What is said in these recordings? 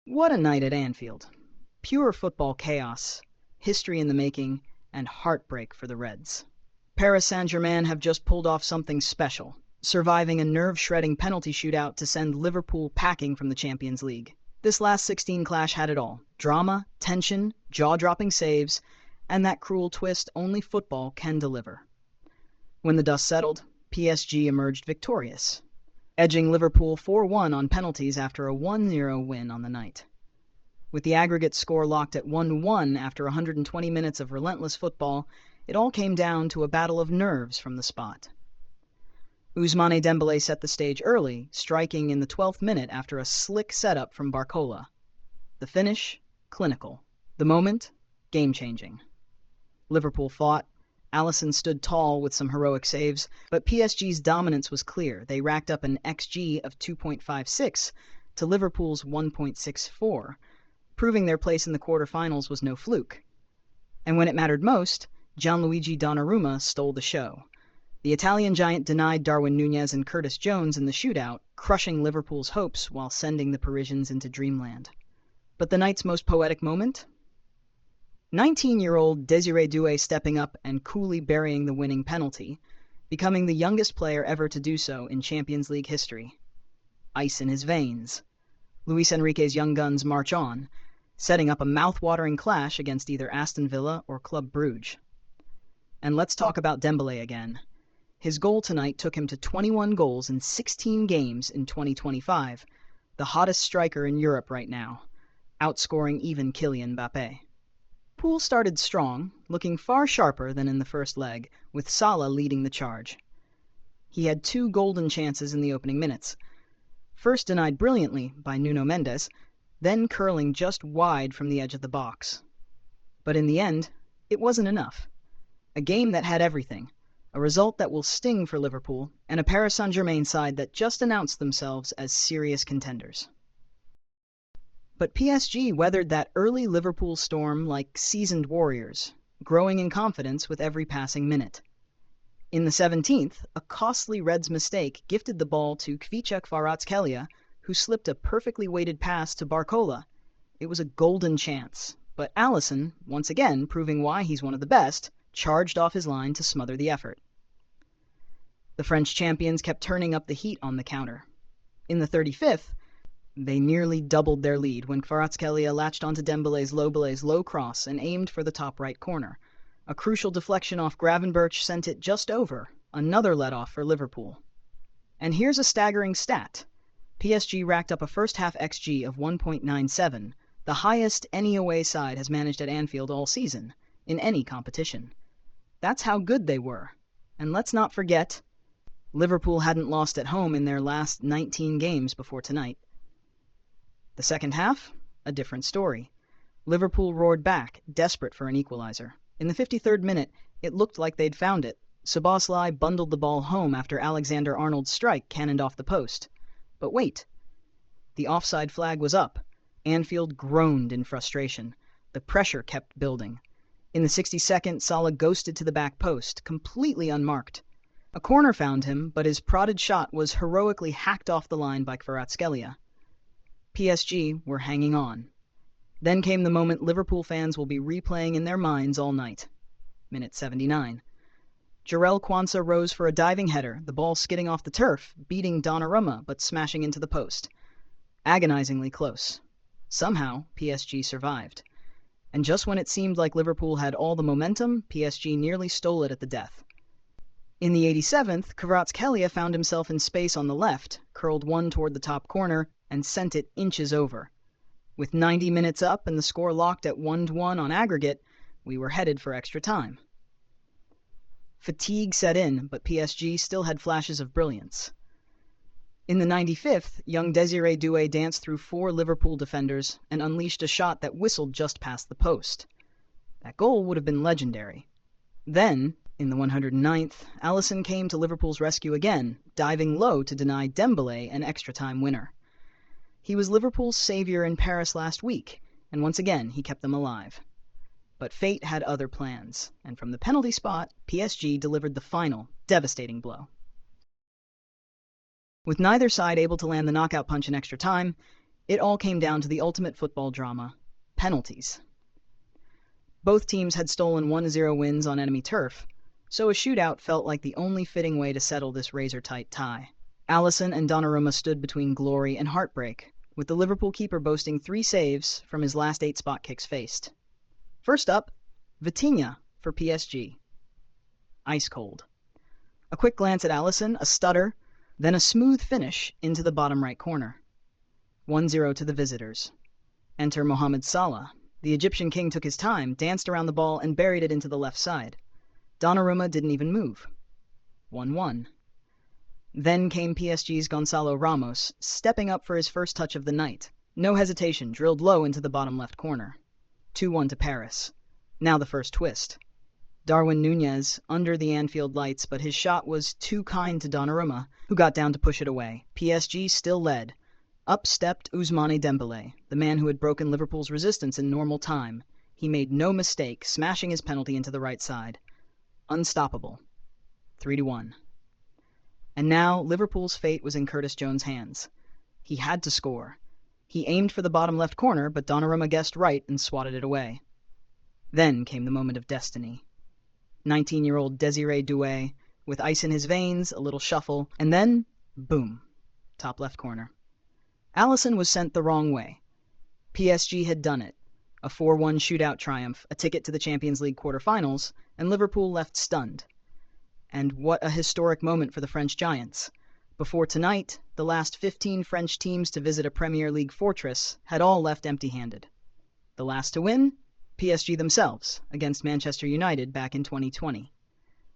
What a night at Anfield. Pure football chaos, history in the making, and heartbreak for the Reds. Paris Saint-Germain have just pulled off something special, surviving a nerve-shredding penalty shootout to send Liverpool packing from the Champions League. This last 16 clash had it all: drama, tension, jaw-dropping saves, and that cruel twist only football can deliver. When the dust settled, PSG emerged victorious, edging Liverpool 4-1 on penalties after a 1-0 win on the night. With the aggregate score locked at 1-1 after 120 minutes of relentless football, it all came down to a battle of nerves from the spot. Ousmane Dembélé set the stage early, striking in the 12th minute after a slick setup from Barcola. The finish, clinical. The moment, game-changing. Liverpool fought. Alisson stood tall with some heroic saves, but PSG's dominance was clear. They racked up an XG of 2.56 to Liverpool's 1.64, proving their place in the quarterfinals was no fluke. And when it mattered most, Gianluigi Donnarumma stole the show. The Italian giant denied Darwin Núñez and Curtis Jones in the shootout, crushing Liverpool's hopes while sending the Parisians into dreamland. But the night's most poetic moment? 19-year-old Désiré Doué stepping up and coolly burying the winning penalty, becoming the youngest player ever to do so in Champions League history. Ice in his veins. Luis Enrique's young guns march on, setting up a mouth-watering clash against either Aston Villa or Club Brugge. And let's talk about Dembélé again. His goal tonight took him to 21 goals in 16 games in 2025, the hottest striker in Europe right now, outscoring even Kylian Mbappé. Pool started strong, looking far sharper than in the first leg, with Salah leading the charge. He had two golden chances in the opening minutes, first denied brilliantly by Nuno Mendes, then curling just wide from the edge of the box. But in the end, it wasn't enough. A game that had everything, a result that will sting for Liverpool, and a Paris Saint-Germain side that just announced themselves as serious contenders. But PSG weathered that early Liverpool storm like seasoned warriors, growing in confidence with every passing minute. In the 17th, a costly Reds mistake gifted the ball to Kvaratskhelia, who slipped a perfectly weighted pass to Barcola. It was a golden chance, but Alisson, once again proving why he's one of the best, charged off his line to smother the effort. The French champions kept turning up the heat on the counter. In the 35th, they nearly doubled their lead when Kvaratskhelia latched onto Dembélé's low cross and aimed for the top right corner. A crucial deflection off Gravenberch sent it just over, another let-off for Liverpool. And here's a staggering stat. PSG racked up a first-half XG of 1.97, the highest any away side has managed at Anfield all season, in any competition. That's how good they were. And let's not forget, Liverpool hadn't lost at home in their last 19 games before tonight. The second half, a different story. Liverpool roared back, desperate for an equalizer. In the 53rd minute, it looked like they'd found it. Szoboszlai bundled the ball home after Alexander-Arnold's strike cannoned off the post. But wait. The offside flag was up. Anfield groaned in frustration. The pressure kept building. In the 62nd, Salah ghosted to the back post, completely unmarked. A corner found him, but his prodded shot was heroically hacked off the line by Kvaratskhelia. PSG were hanging on. Then came the moment Liverpool fans will be replaying in their minds all night. Minute 79. Jarell Quansah rose for a diving header, the ball skidding off the turf, beating Donnarumma but smashing into the post. Agonizingly close. Somehow, PSG survived. And just when it seemed like Liverpool had all the momentum, PSG nearly stole it at the death. In the 87th, Kvaratskhelia found himself in space on the left, curled one toward the top corner, and sent it inches over. With 90 minutes up and the score locked at 1-1 on aggregate, we were headed for extra time. Fatigue set in, but PSG still had flashes of brilliance. In the 95th, young Désiré Doué danced through 4 Liverpool defenders and unleashed a shot that whistled just past the post. That goal would have been legendary. Then, in the 109th, Alisson came to Liverpool's rescue again, diving low to deny Dembélé an extra-time winner. He was Liverpool's savior in Paris last week, and once again he kept them alive. But fate had other plans, and from the penalty spot, PSG delivered the final, devastating blow. With neither side able to land the knockout punch in extra time, It all came down to the ultimate football drama, penalties. Both teams had stolen 1-0 wins on enemy turf, so a shootout felt like the only fitting way to settle this razor-tight tie. Alisson and Donnarumma stood between glory and heartbreak, with the Liverpool keeper boasting 3 saves from his last 8 spot kicks faced. First up, Vitinha for PSG. Ice cold. A quick glance at Alisson, a stutter, then a smooth finish into the bottom right corner. 1-0 to the visitors. Enter Mohamed Salah. The Egyptian king took his time, danced around the ball, and buried it into the left side. Donnarumma didn't even move. 1-1. Then came PSG's Gonçalo Ramos, stepping up for his first touch of the night. No hesitation, drilled low into the bottom left corner. 2-1 to Paris. Now the first twist. Darwin Núñez under the Anfield lights, but his shot was too kind to Donnarumma, who got down to push it away. PSG still led. Up stepped Ousmane Dembélé, the man who had broken Liverpool's resistance in normal time. He made no mistake, smashing his penalty into the right side. Unstoppable. 3-1. And now Liverpool's fate was in Curtis Jones' hands. He had to score. He aimed for the bottom left corner, but Donnarumma guessed right and swatted it away. Then came the moment of destiny. 19-year-old Désiré Doué, with ice in his veins, a little shuffle, and then, boom, top left corner. Alisson was sent the wrong way. PSG had done it. A 4-1 shootout triumph, a ticket to the Champions League quarterfinals, and Liverpool left stunned. And what a historic moment for the French Giants. Before tonight, the last 15 French teams to visit a Premier League fortress had all left empty-handed. The last to win? PSG themselves, against Manchester United back in 2020.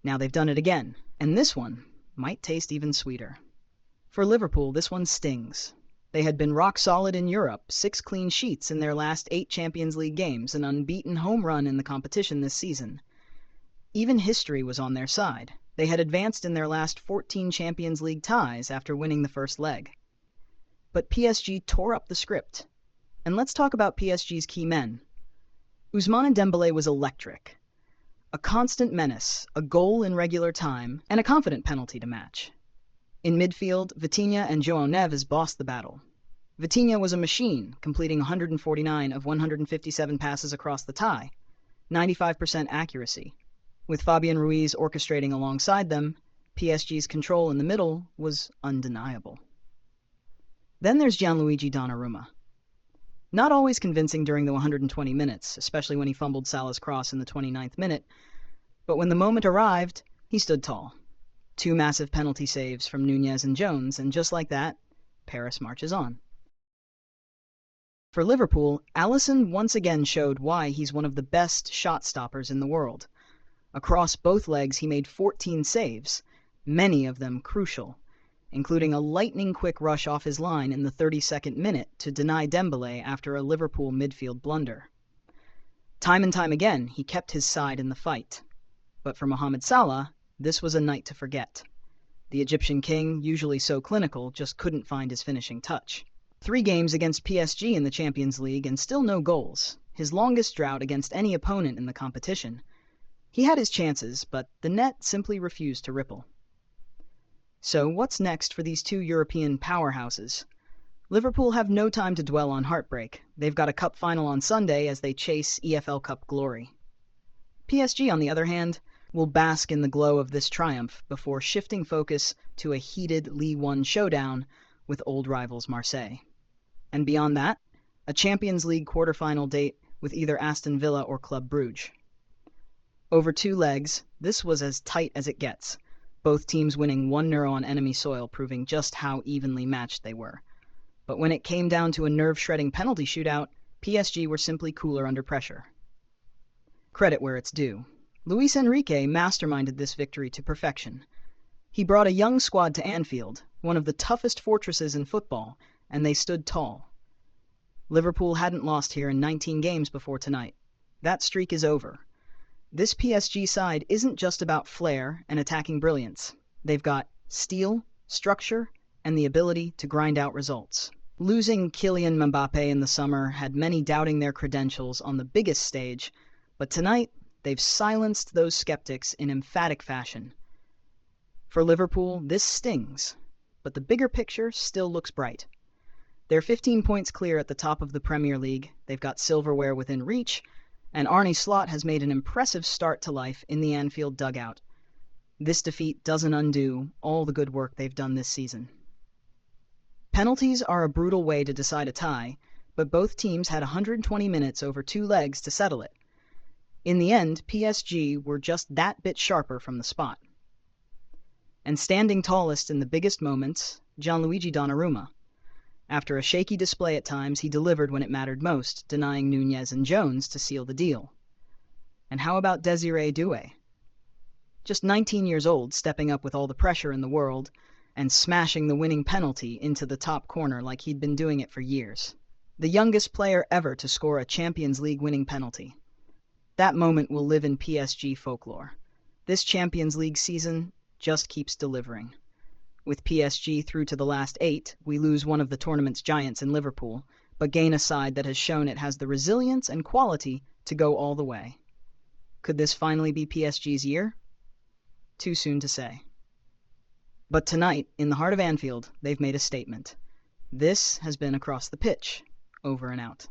Now they've done it again, and this one might taste even sweeter. For Liverpool, this one stings. They had been rock solid in Europe, 6 clean sheets in their last 8 Champions League games, an unbeaten home run in the competition this season. Even history was on their side. They had advanced in their last 14 Champions League ties after winning the first leg. But PSG tore up the script. And let's talk about PSG's key men. Ousmane Dembélé was electric. A constant menace, a goal in regular time, and a confident penalty to match. In midfield, Vitinha and João Neves bossed the battle. Vitinha was a machine, completing 149 of 157 passes across the tie, 95% accuracy. With Fabian Ruiz orchestrating alongside them, PSG's control in the middle was undeniable. Then there's Gianluigi Donnarumma. Not always convincing during the 120 minutes, especially when he fumbled Salah's cross in the 29th minute, but when the moment arrived, he stood tall. 2 massive penalty saves from Núñez and Jones, and just like that, Paris marches on. For Liverpool, Alisson once again showed why he's one of the best shot stoppers in the world. Across both legs, he made 14 saves, many of them crucial, including a lightning-quick rush off his line in the 32nd minute to deny Dembélé after a Liverpool midfield blunder. Time and time again, he kept his side in the fight. But for Mohamed Salah, this was a night to forget. The Egyptian king, usually so clinical, just couldn't find his finishing touch. 3 games against PSG in the Champions League and still no goals, his longest drought against any opponent in the competition. He had his chances, but the net simply refused to ripple. So what's next for these 2 European powerhouses? Liverpool have no time to dwell on heartbreak. They've got a cup final on Sunday as they chase EFL Cup glory. PSG, on the other hand, will bask in the glow of this triumph before shifting focus to a heated Ligue 1 showdown with old rivals Marseille. And beyond that, a Champions League quarter-final date with either Aston Villa or Club Brugge. Over 2 legs, this was as tight as it gets, both teams winning 1-0 on enemy soil, proving just how evenly matched they were. But when it came down to a nerve-shredding penalty shootout, PSG were simply cooler under pressure. Credit where it's due. Luis Enrique masterminded this victory to perfection. He brought a young squad to Anfield, one of the toughest fortresses in football, and they stood tall. Liverpool hadn't lost here in 19 games before tonight. That streak is over. This PSG side isn't just about flair and attacking brilliance. They've got steel, structure, and the ability to grind out results. Losing Kylian Mbappé in the summer had many doubting their credentials on the biggest stage, but tonight they've silenced those skeptics in emphatic fashion. For Liverpool, this stings, but the bigger picture still looks bright. They're 15 points clear at the top of the Premier League, they've got silverware within reach, and Arne Slot has made an impressive start to life in the Anfield dugout. This defeat doesn't undo all the good work they've done this season. Penalties are a brutal way to decide a tie, but both teams had 120 minutes over 2 legs to settle it. In the end, PSG were just that bit sharper from the spot. And standing tallest in the biggest moments, Gianluigi Donnarumma. After a shaky display at times, he delivered when it mattered most, denying Nunez and Jones to seal the deal. And how about Desiree Doué? Just 19 years old, stepping up with all the pressure in the world, and smashing the winning penalty into the top corner like he'd been doing it for years. The youngest player ever to score a Champions League winning penalty. That moment will live in PSG folklore. This Champions League season just keeps delivering. With PSG through to the last 8, we lose one of the tournament's giants in Liverpool, but gain a side that has shown it has the resilience and quality to go all the way. Could this finally be PSG's year? Too soon to say. But tonight, in the heart of Anfield, they've made a statement. This has been Across the Pitch. Over and out.